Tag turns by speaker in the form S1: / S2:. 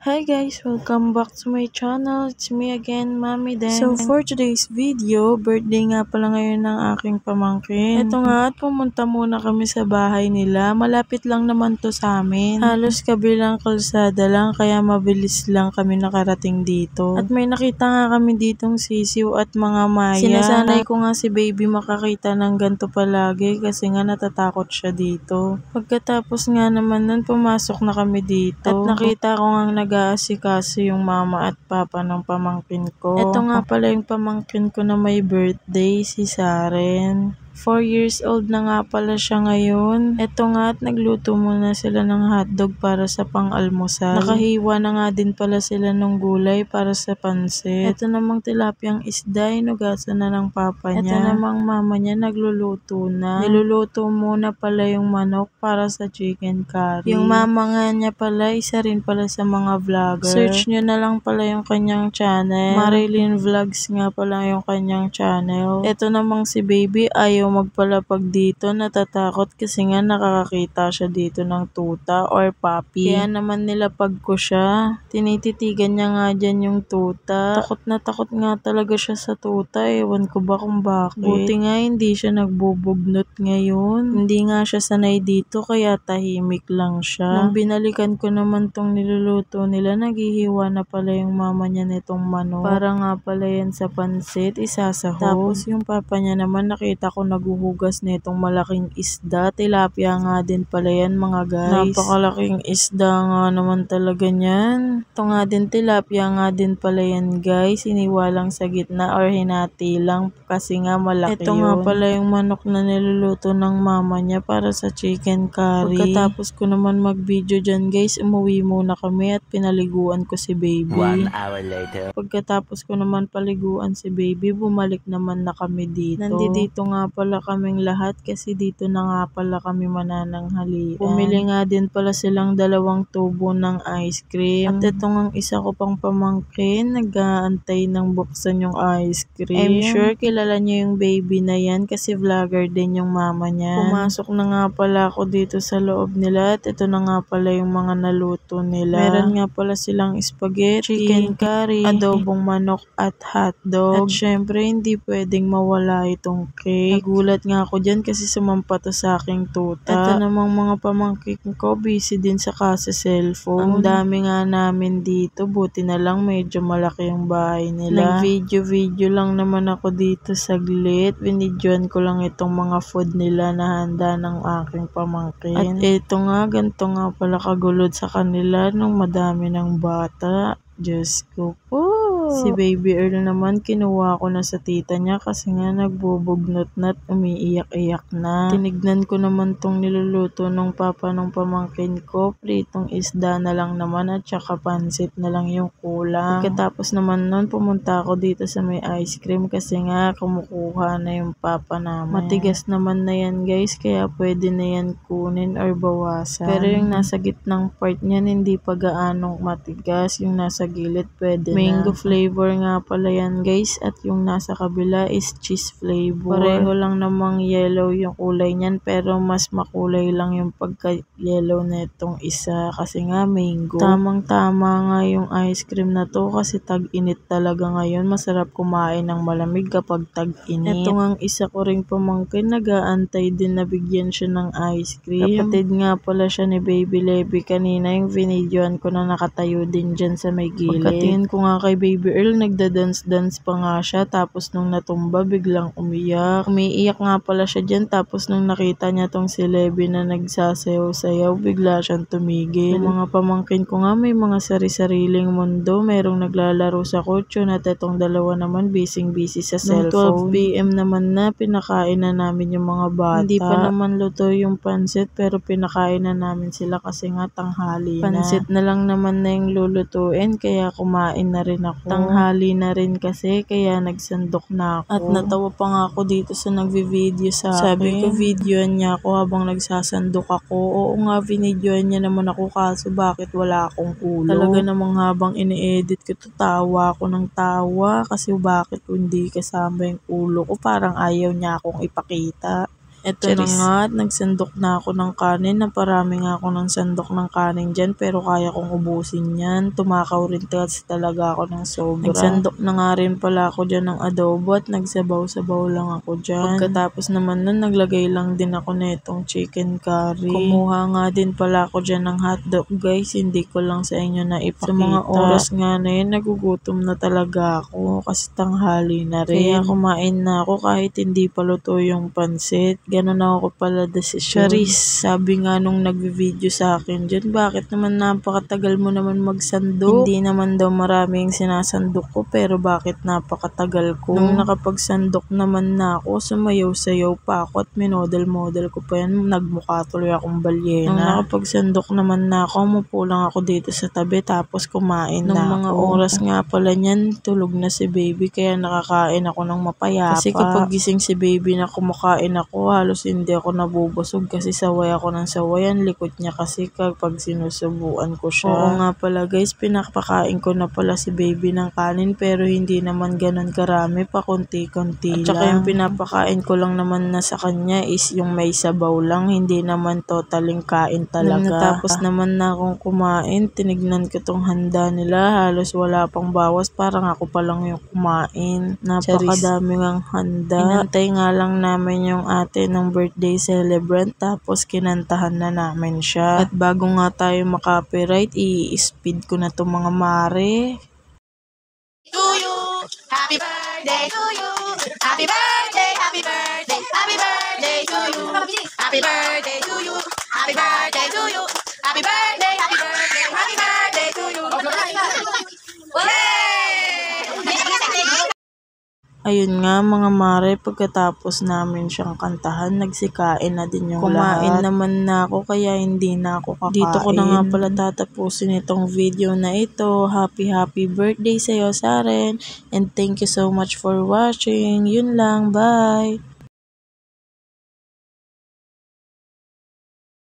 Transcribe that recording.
S1: Hi guys! Welcome back to my channel. It's me again, Mami Den. So for today's video, birthday nga pala ngayon ng aking pamangkin. Ito nga at pumunta muna kami sa bahay nila. Malapit lang naman to sa amin. Halos kabilang kalsada lang kaya mabilis lang kami nakarating dito. At may nakita nga kami ditong sisiw at mga maya. Sinasanay ko nga si baby makakita ng ganto palagi kasi nga natatakot siya dito. Pagkatapos nga naman nun, pumasok na kami dito. At nakita ko nga nag-aasikaso yung mama at papa ng pamangkin ko. Ito nga pala yung pamangkin ko na may birthday, si Saren. 4 years old na nga pala siya ngayon. Ito nga at nagluto muna sila ng hotdog para sa pang-almusal. Nakahiwa na nga din pala sila ng gulay para sa pansit. Ito namang tilapiyang isda, inugasan na ng papa niya. Ito namang mama niya nagluluto na. Niluluto muna pala yung manok para sa chicken curry. Yung mama nga niya pala, isa rin pala sa mga vlogger. Search nyo na lang pala yung kanyang channel. Marilyn Vlogs nga pala yung kanyang channel. Ito namang si baby, ayaw magpalapag dito, natatakot kasi nga nakakakita siya dito ng tuta or puppy. Kaya naman nilapag ko siya. Tinititigan niya nga dyan yung tuta. Takot na takot nga talaga siya sa tuta. Ewan ko ba kung bakit. Buti nga hindi siya nagbubugnot ngayon. Hindi nga siya sanay dito kaya tahimik lang siya. Nung binalikan ko naman tong niluluto nila, naghihiwa na pala yung mama niya nitong manok. Para nga pala yan sa pansit, isasahog. Tapos yung papa niya naman nakita ko naghuhugas nitong malaking isda. Tilapia nga din pala yan mga guys. Napakalaking isda nga naman talaga niyan. Ito nga din tilapia nga din pala yan guys. Iniwa lang sa gitna or hinati lang kasi nga malaki yun. Ito nga pala yung manok na niluluto ng mama niya para sa chicken curry. Pagkatapos ko naman mag-video dyan guys, umuwi muna kami at pinaliguan ko si baby.
S2: 1 hour later.
S1: Pagkatapos ko naman paliguan si baby, bumalik naman na kami dito. Nandito nga pala kaming lahat kasi dito na nga pala kami manananghalian. Bumili nga din pala silang 2 tubo ng ice cream. At ito nga isa ko pang pamangkin, nag-aantay ng buksan yung ice cream. I'm sure kilala niyo yung baby na yan kasi vlogger din yung mama niya. Pumasok na nga pala ako dito sa loob nila at ito na nga pala yung mga naluto nila. Meron nga pala silang spaghetti, chicken curry, adobong manok at hotdog. At syempre hindi pwedeng mawala itong cake. Nagulat nga ako dyan kasi sumampa to sa aking tuta. Ito namang mga pamangkin ko busy din sa cellphone. Ang dami nga namin dito, buti na lang medyo malaki yung bahay nila. Nag-video lang naman ako dito saglit. Binidyoan ko lang itong mga food nila na handa ng aking pamangkin. At ito nga, ganito nga pala kagulod sa kanila nung madami ng bata. Diyos ko po. Si Baby Earl naman, kinuha ko na sa tita niya kasi nga nagbubugnot na at umiiyak-iyak na. Tinignan ko naman tong niluluto ng papa ng pamangkin ko. Pritong isda na lang naman at saka pansit na lang yung kulang. Pagkatapos naman nun, pumunta ako dito sa may ice cream kasi nga kumukuha na yung papa namin. Matigas naman na yan guys, kaya pwede na yan kunin or bawasan. Pero yung nasa gitnang part niyan, hindi pa gaanong matigas. Yung nasa gilid, pwede mango na. Flavor nga pala yan guys at yung nasa kabila is cheese flavor. Pareho lang namang yellow yung kulay niyan pero mas makulay lang yung pagka-yellow na itong isa kasi nga mango. Tamang-tama nga yung ice cream na to kasi tag-init talaga ngayon. Masarap kumain ng malamig kapag tag-init. Ito nga isa ko ring pamangkin, nag-aantay din na bigyan siya ng ice cream. Kapatid nga pala siya ni Baby Levy kanina, yung vinidyoan ko na nakatayo din dyan sa may gilid. Pagkatingin ko nga kay Baby Earl, nagda-dance-dance pa nga siya tapos nung natumba biglang umiyak. Umiiyak nga pala siya dyan tapos nung nakita niya tong si Levy na nagsasayaw-sayaw, bigla siyang tumigil. Yung mga pamangkin ko nga may mga sari-sariling mundo, merong naglalaro sa kutsyon at itong dalawa naman busy sa cellphone. 12 PM naman na, pinakain na namin yung mga bata. Hindi pa naman luto yung pansit pero pinakain na namin sila kasi nga tanghali na. Pansit na lang naman na yung lulutuin kaya kumain na rin ako. Tanghali na rin kasi kaya nagsandok na ako. At natawa pa nga ako dito sa nagvi-video sa akin. Sabi ko videoan niya ako habang nagsasandok ako. Oo nga, vinidyoan niya naman ako kaso bakit wala akong ulo. Talaga namang habang ini-edit ko to, tawa ako ng tawa kasi bakit hindi kasama yung ulo ko, parang ayaw niya akong ipakita. Eto na nga at nagsandok na ako ng kanin. Naparami nga ako ng sandok ng kanin dyan pero kaya kong ubusin yan. Tumakaw rin kasi talaga ako ng sobra. Nagsandok na nga rin pala ako dyan ng adobo at nagsabaw-sabaw lang ako dyan. Pagkatapos naman nun, naglagay lang din ako netong chicken curry. Kumuha nga din pala ako dyan ng hotdog guys. Hindi ko lang sa inyo na ipakita. Sa mga oras nga na yun, nagugutom na talaga ako kasi tanghali na rin. Kaya kumain na ako kahit hindi pa luto yung pansit. Ganon ako pala desisyon. Charis, sabi nga nung nagvi-video sa akin dyan, bakit naman napakatagal mo naman magsandok? Hindi naman daw maraming sinasandok ko pero bakit napakatagal ko? Nung nakapagsandok naman na ako, sumayaw-sayaw pa ako at minodel-model ko pa yan. Nagmukha tuloy akong balyena. Nung nakapagsandok naman na ako, umupo lang ako dito sa tabi tapos kumain na ako. Nung mga oras nga pala niyan, tulog na si baby kaya nakakain ako ng mapayapa. Kasi kapag gising si baby na kumakain ako, halos hindi ako nabubusog kasi saway ako ng saway. Ang likot niya kasi kapag sinusubuan ko siya. Oo nga pala guys, pinapakain ko na pala si baby ng kanin pero hindi naman ganun karami, pa konti-konti lang. At saka yung pinapakain ko lang naman na sa kanya is yung may sabaw lang, hindi naman totaling kain talaga. Nung natapos naman na akong kumain, tinignan ko tong handa nila, halos wala pang bawas, parang ako pa lang yung kumain. Napakadami ngang handa. Inantay nga lang namin yung ate ng birthday celebrant tapos kinantahan na namin siya. At bago nga tayo makapiright, i-speed ko na tong mga mare.
S2: To you, happy birthday to you, happy birthday, happy birthday, happy birthday to you, happy birthday to you, happy birthday to you, happy birthday, happy birthday, happy birthday to you.
S1: Ayun nga mga mare, pagkatapos namin siyang kantahan, nagsikain na din yung kumain lahat. Naman na ako kaya hindi na ako kakain. Dito ko na nga pala tatapusin itong video na ito. Happy birthday sa'yo, Saren. And thank you so much for watching. Yun lang, bye!